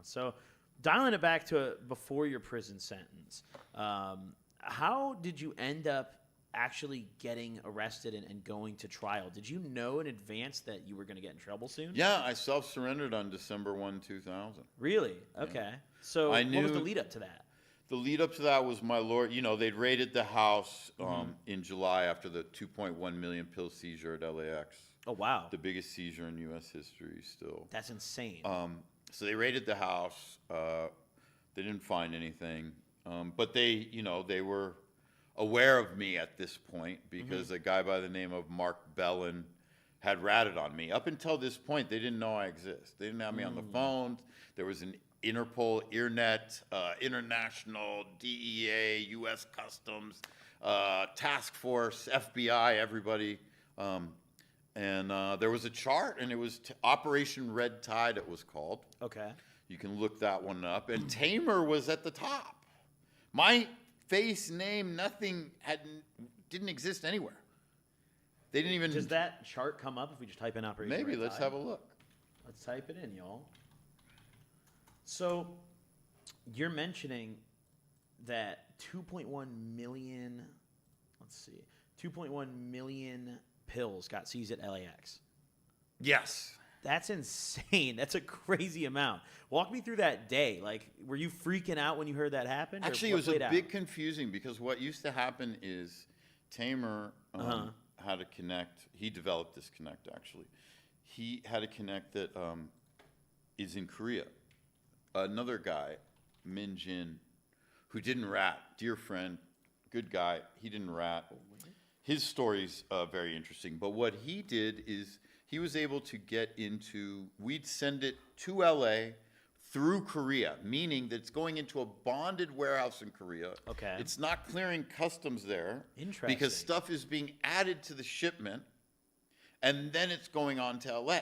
So dialing it back to before your prison sentence, how did you end up actually getting arrested and going to trial? Did you know in advance that you were going to get in trouble soon? Yeah, I self-surrendered on December 1, 2000. Really? Okay. Yeah. So what was the lead up to that? The lead up to that was my lawyer. You know, they'd raided the house in July after the 2.1 million pill seizure at LAX. Oh, wow. The biggest seizure in U.S. history still. That's insane. So they raided the house. They didn't find anything. But they were aware of me at this point because a guy by the name of Mark Bellin had ratted on me. Up until this point, they didn't know I exist. They didn't have me on the phone. There was an Interpol, IRNET, International, DEA, U.S. Customs, Task Force, FBI, everybody. And there was a chart, and it was Operation Red Tide, it was called. Okay. You can look that one up. And Tamer was at the top. My face, name, nothing didn't exist anywhere. They didn't even... Does that chart come up if we just type in Operation Maybe. Red Let's Tide? have a look. Let's type it in, y'all. So you're mentioning that 2.1 million, 2.1 million pills got seized at LAX. Yes. That's insane. That's a crazy amount. Walk me through that day. Like, were you freaking out when you heard that happen? Actually, it was a bit confusing because what used to happen is Tamer had a connect. He developed this connect, actually. He had a connect that is in Korea. Another guy, Min Jin, who didn't rat, dear friend, good guy, he didn't rat. His story's very interesting. But what he did is he was able to get into, we'd send it to LA through Korea, meaning that it's going into a bonded warehouse in Korea. Okay. It's not clearing customs there. Interesting. Because stuff is being added to the shipment, and then it's going on to LA.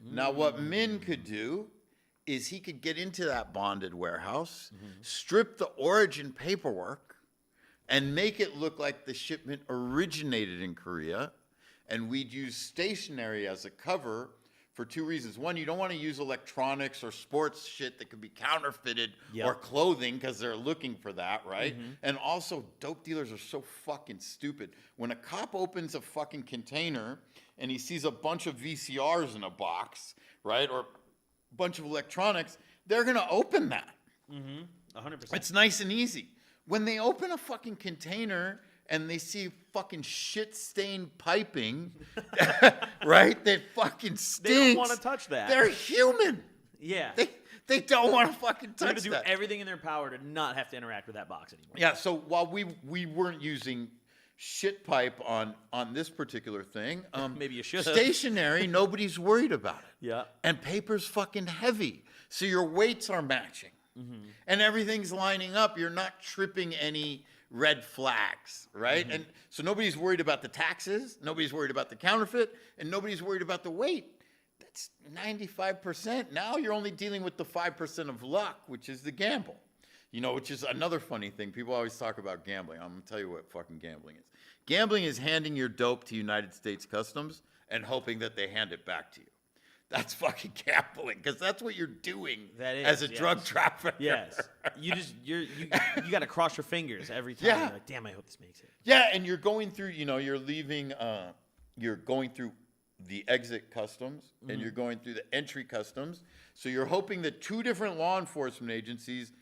Now, what Min could do is he could get into that bonded warehouse, strip the origin paperwork, and make it look like the shipment originated in Korea. And we'd use stationery as a cover for two reasons. One, you don't want to use electronics or sports shit that could be counterfeited or clothing because they're looking for that, right? And also, dope dealers are so fucking stupid. When a cop opens a fucking container and he sees a bunch of VCRs in a box, right, or a bunch of electronics, they're going to open that. 100%. It's nice and easy. When they open a fucking container and they see fucking shit-stained piping, right, that fucking stinks. They don't want to touch that. They're human. Yeah. They don't want to fucking They're touch going to do that. everything in their power to not have to interact with that box anymore. Yeah, so while we weren't using shit pipe on this particular thing, Maybe you should have. stationary, nobody's worried about it. Yeah. And paper's fucking heavy, so your weights are matching. And everything's lining up. You're not tripping any red flags, right? And so nobody's worried about the taxes, nobody's worried about the counterfeit, and nobody's worried about the weight. That's 95%. Now you're only dealing with the 5% of luck, which is the gamble. You know, which is another funny thing. People always talk about gambling. I'm going to tell you what fucking gambling is. Gambling is handing your dope to United States Customs and hoping that they hand it back to you. That's fucking gambling, because that's what you're doing as a drug trafficker. Yes. You got to cross your fingers every time. Yeah. You're like, damn, I hope this makes it. Yeah, and you're going through, you're leaving, you're going through the exit customs, and you're going through the entry customs. So you're hoping that two different law enforcement agencies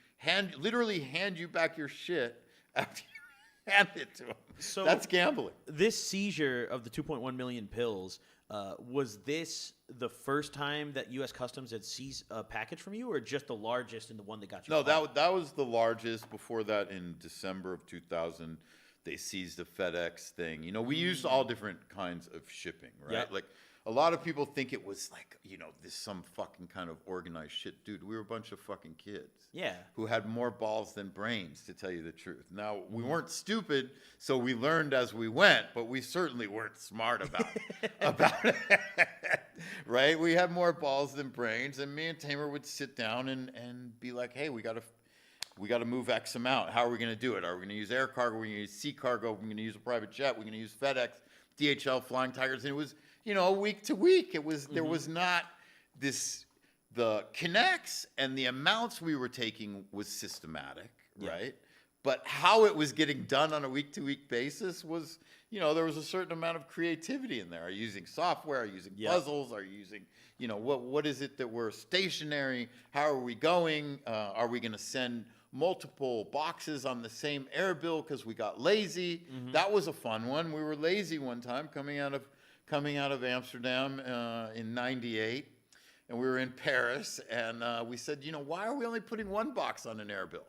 literally hand you back your shit after you hand it to them. So that's gambling. This seizure of the 2.1 million pills, was this the first time that U.S. Customs had seized a package from you, or just the largest and the one that got you? No, that was the largest. Before that, in December of 2000, they seized the FedEx thing. We used all different kinds of shipping, right? Yeah. Like, a lot of people think it was like, this some fucking kind of organized shit. Dude, we were a bunch of fucking kids. Yeah. Who had more balls than brains, to tell you the truth. Now, we weren't stupid, so we learned as we went, but we certainly weren't smart about it. Right? We had more balls than brains, and me and Tamer would sit down and be like, hey, we got to move X amount. How are we going to do it? Are we going to use air cargo? Are we going to use sea cargo? Are we going to use a private jet? We're going to use FedEx, DHL, Flying Tigers. And it was, week to week. It was there was not this the connects and the amounts we were taking was systematic, right? But how it was getting done on a week-to-week basis was, there was a certain amount of creativity in there. Are you using software? Are you using puzzles? Are you using, what is it that we're stationary? How are we going? Are we going to send multiple boxes on the same air bill because we got lazy? That was a fun one. We were lazy one time coming out of Amsterdam in '98, and we were in Paris, and we said, why are we only putting one box on an air bill?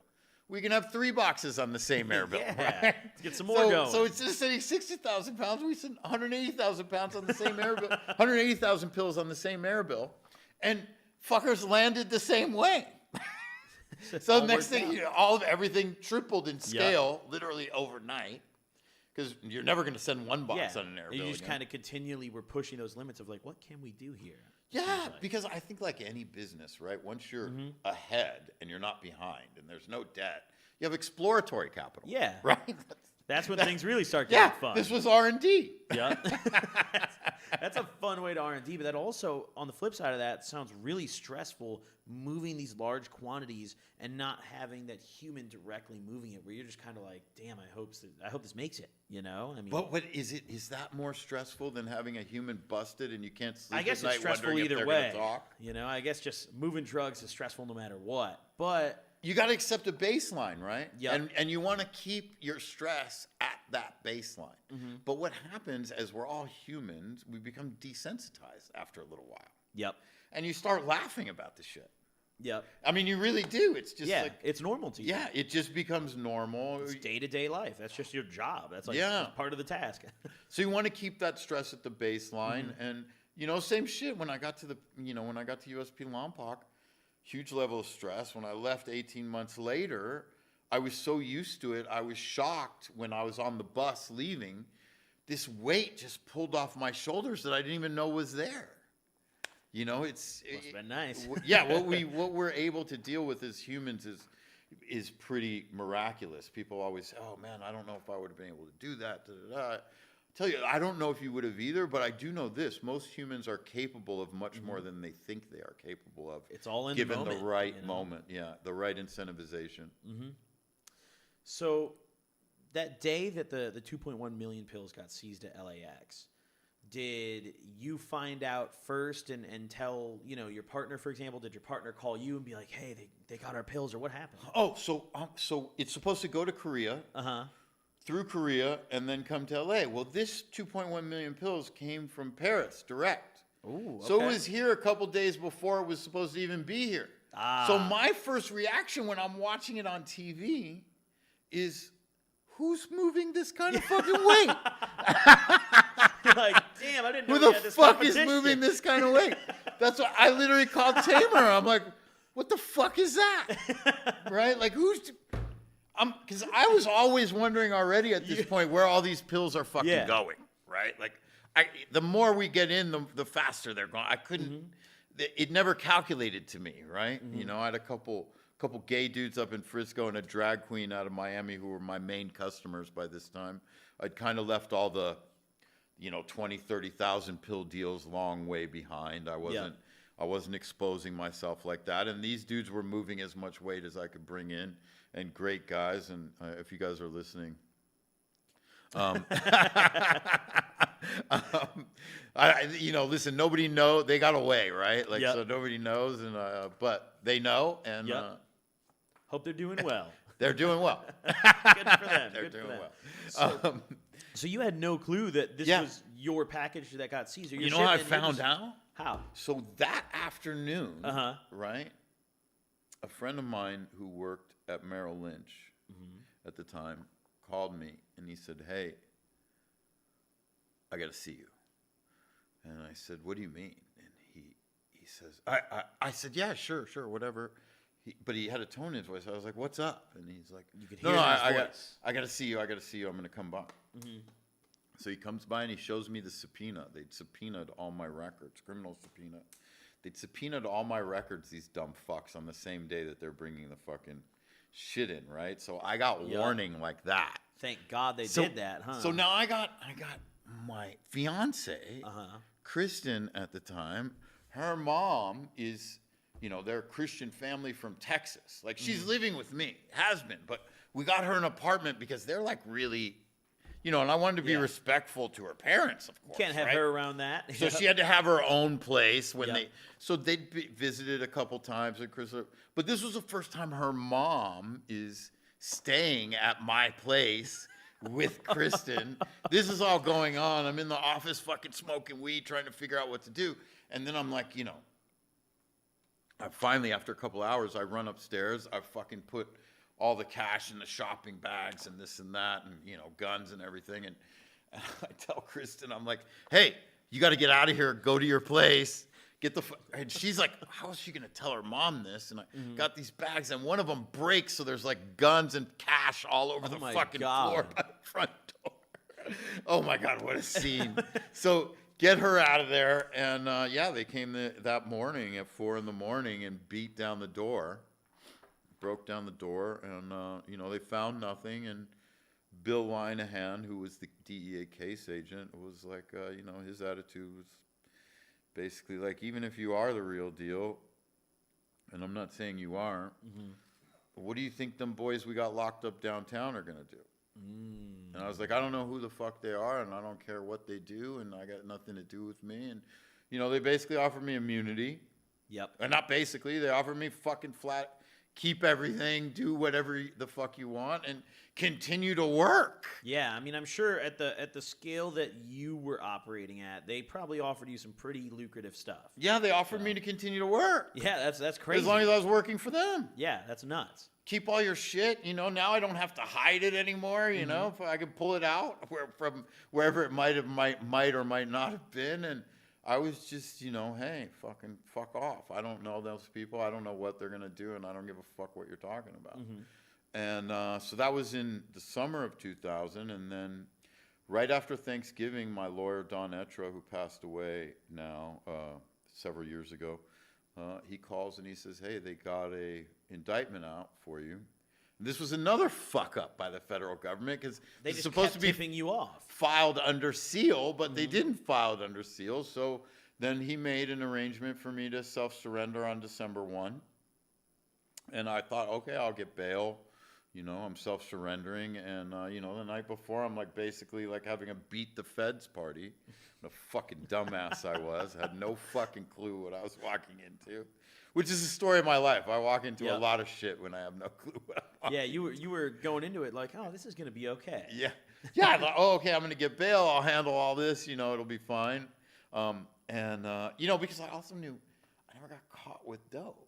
We can have 3 boxes on the same air bill. Right? Get some more going. So instead of sending 60,000 pounds, we sent 180,000 pounds on the same air bill, 180,000 pills on the same air bill, and fuckers landed the same way. So the next thing, everything tripled in scale, literally overnight, because you're never going to send one box on an air bill. You just kind of continually were pushing those limits of like, what can we do here? Yeah, because I think like any business, right? Once you're ahead and you're not behind and there's no debt, you have exploratory capital. Yeah. Right? That's when things really start getting fun. This was R&D. Yeah. That's a fun way to R&D, but that also, on the flip side of that, sounds really stressful, moving these large quantities and not having that human directly moving it, where you're just kind of like, damn, I hope this makes it, I mean, but what is it? Is that more stressful than having a human busted and you can't sleep I guess at night it's stressful wondering if either they're way. gonna talk? I guess just moving drugs is stressful no matter what, but you got to accept a baseline, right? Yeah. And you want to keep your stress at that baseline. But what happens as we're all humans, we become desensitized after a little while. Yep. And you start laughing about the shit. Yep. I mean, you really do. It's just like, it's normal to you. Yeah, it just becomes normal. It's day-to-day life. That's just your job. That's like part of the task. So you want to keep that stress at the baseline. And, same shit when I got to when I got to USP Lompoc, huge level of stress. When I left 18 months later, I was so used to it. I was shocked when I was on the bus leaving. This weight just pulled off my shoulders that I didn't even know was there. Must have been nice. What we're able to deal with as humans is pretty miraculous. People always say, "Oh man, I don't know if I would have been able to do that." I tell you, I don't know if you would have either, but I do know this: most humans are capable of much more than they think they are capable of. It's all in given the moment, the right moment, the right incentivization. So that day that the 2.1 million pills got seized at LAX, did you find out first and tell your partner, for example? Did your partner call you and be like, "Hey, they got our pills," or what happened? Oh, so it's supposed to go to Korea, through Korea, and then come to LA. Well, this 2.1 million pills came from Paris direct. Ooh, okay. So it was here a couple days before it was supposed to even be here. So my first reaction when I'm watching it on TV is, who's moving this kind of fucking weight? You're like, damn, I didn't know Who we the had this fuck is competition. moving this kind of weight? That's what I literally called Tamer. I'm like, what the fuck is that? Right? Like, because I was always wondering already at this point where all these pills are fucking going, right? Like, the more we get in, the faster they're going. I couldn't, it never calculated to me, right? I had a couple gay dudes up in Frisco and a drag queen out of Miami who were my main customers by this time. I'd kind of left all the 20, 30,000 pill deals long way behind. I wasn't exposing myself like that. And these dudes were moving as much weight as I could bring in, and great guys. And if you guys are listening, listen, nobody know, they got away, right? Like, so nobody knows, and but they know, and hope they're doing well. They're doing well. Good for them. They're Good doing for them. well. So you had no clue that this was your package that got seized. You know how I found out? How? So that afternoon, Uh-huh. right, a friend of mine who worked at Merrill Lynch at the time called me, and he said, "Hey, I got to see you." And I said, "What do you mean?" And he says, I said, "Yeah, sure, whatever." But he had a tone in his voice. I was like, "What's up?" And he's like, You could hear I voice. got to see you. I'm going to come by." So he comes by and he shows me the subpoena. They'd subpoenaed all my records, criminal subpoena. They'd subpoenaed all my records, these dumb fucks, on the same day that they're bringing the fucking shit in, right? So I got warning like that. Thank God they did that, huh? So now I got my fiance, Kristen at the time. Her mom is they're a Christian family from Texas. Like, she's living with me, has been, but we got her an apartment because they're like really, and I wanted to be respectful to her parents, of course. Can't have her around that. So she had to have her own place so they'd visited a couple times at Christmas. But this was the first time her mom is staying at my place with Kristen. This is all going on. I'm in the office fucking smoking weed, trying to figure out what to do. And then I'm like, I finally, after a couple hours, I run upstairs. I fucking put all the cash in the shopping bags and this and that and, guns and everything. And I tell Kristen, I'm like, hey, you got to get out of here. Go to your place. And she's like, how is she going to tell her mom this? And I got these bags, and one of them breaks, so there's like guns and cash all over the fucking floor by the front door. Oh my God, what a scene. So get her out of there. And they came that morning at 4 a.m. and beat down the door, broke down the door, and, they found nothing. And Bill Linehan, who was the DEA case agent, was like, his attitude was basically like, even if you are the real deal, and I'm not saying you aren't, what do you think them boys we got locked up downtown are going to do? And I was like, I don't know who the fuck they are, and I don't care what they do, and I got nothing to do with me. And, they basically offered me immunity. Yep. And not basically, they offered me fucking flat, keep everything, do whatever the fuck you want, and continue to work. Yeah, I mean, I'm sure at the scale that you were operating at, they probably offered you some pretty lucrative stuff. Yeah, they offered me to continue to work. Yeah, that's crazy. As long as I was working for them. Yeah, that's nuts. Keep all your shit, now I don't have to hide it anymore, if I can pull it out from wherever it might or might not have been. And I was just, hey, fucking fuck off. I don't know those people. I don't know what they're going to do, and I don't give a fuck what you're talking about. And so that was in the summer of 2000. And then right after Thanksgiving, my lawyer, Don Etra, who passed away now several years ago, he calls and he says, hey, they got a indictment out for you. And this was another fuck up by the federal government, because they just supposed kept to be tipping you off. Filed under seal, but they didn't file it under seal. So then he made an arrangement for me to self-surrender on December 1. And I thought, okay, I'll get bail. I'm self-surrendering. And, the night before, I'm like basically like having a beat the feds party. What a fucking dumbass I was. I had no fucking clue what I was walking into, which is the story of my life. I walk into a lot of shit when I have no clue what I'm walking into. You were going into it like, oh, this is going to be okay. Yeah. Yeah, I thought, oh, okay, I'm going to get bail. I'll handle all this. It'll be fine. Because I also knew I never got caught with dope.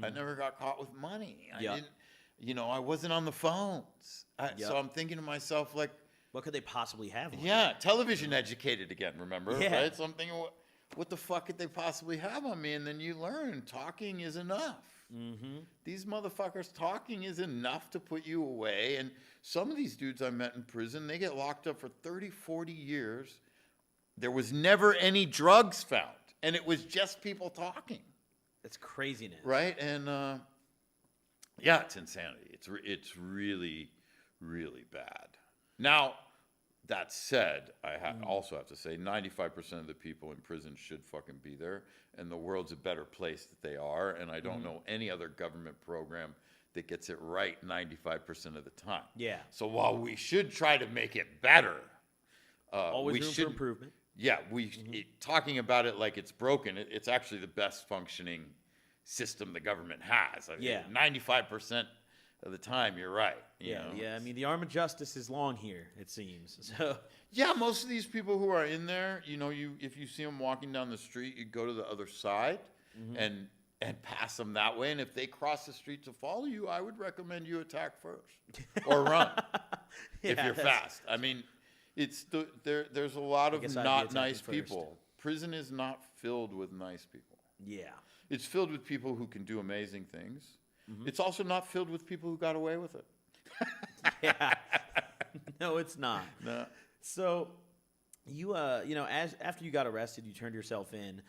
I never got caught with money. I didn't, I wasn't on the phones. So I'm thinking to myself, like, what could they possibly have on? Yeah, television educated again, remember? Yeah. Right? So I'm thinking, what the fuck could they possibly have on me? And then you learn talking is enough. These motherfuckers, talking is enough to put you away. And some of these dudes I met in prison, they get locked up for 30, 40 years. There was never any drugs found. And it was just people talking. That's craziness. Right? And, it's insanity. It's really, really bad. Now, that said, I also have to say 95% of the people in prison should fucking be there, and the world's a better place that they are, and I don't know any other government program that gets it right 95% of the time. Yeah. So while we should try to make it better, always room for improvement. Yeah, talking about it like it's broken, it's actually the best functioning system the government has. I mean, 95% of the time, you're right. You know? I mean, the arm of justice is long here, it seems. So yeah, most of these people who are in there, if you see them walking down the street, you go to the other side and pass them that way. And if they cross the street to follow you, I would recommend you attack first or run if you're fast. I mean, there's a lot of not nice people. Prison is not filled with nice people. Yeah. It's filled with people who can do amazing things. It's also not filled with people who got away with it. Yeah. No, it's not. No. So you after you got arrested, you turned yourself in.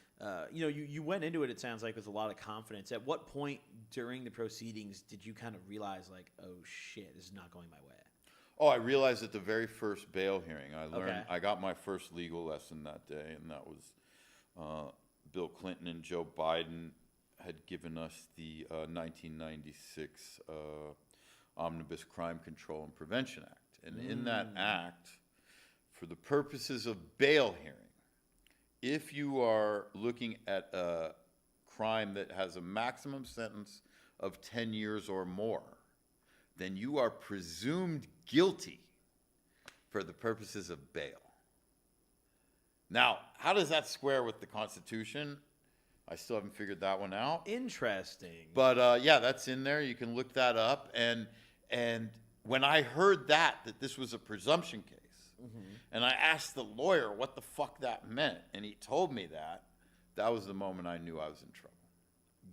You went into it, it sounds like, with a lot of confidence. At what point during the proceedings did you kind of realize, like, oh shit, this is not going my way? Oh, I realized at the very first bail hearing, I got my first legal lesson that day, and that was Bill Clinton and Joe Biden had given us the 1996 Omnibus Crime Control and Prevention Act. And in that act, for the purposes of bail hearing, if you are looking at a crime that has a maximum sentence of 10 years or more, then you are presumed guilty for the purposes of bail. Now, how does that square with the Constitution? I still haven't figured that one out. Interesting. But yeah, that's in there. You can look that up. And when I heard that this was a presumption case, and I asked the lawyer what the fuck that meant, and he told me that was the moment I knew I was in trouble.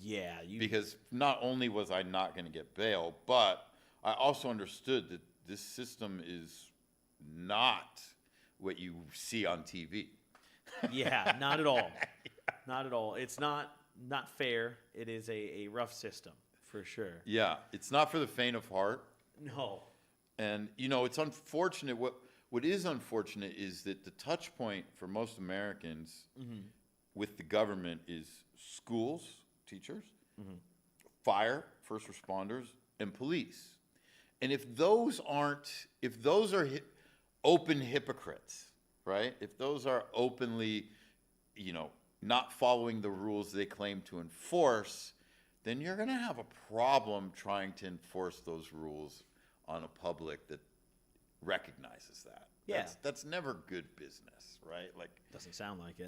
Yeah, Because not only was I not going to get bail, but I also understood that this system is not what you see on TV. Yeah, not at all. Not at all. It's not fair. It is a rough system, for sure. Yeah, it's not for the faint of heart. No. And, it's unfortunate. What is unfortunate is that the touch point for most Americans with the government is schools, teachers, fire, first responders, and police. And if those are open hypocrites, right? If those are openly, not following the rules they claim to enforce, then you're going to have a problem trying to enforce those rules on a public that recognizes that. Yeah. That's never good business, right? Doesn't sound like it.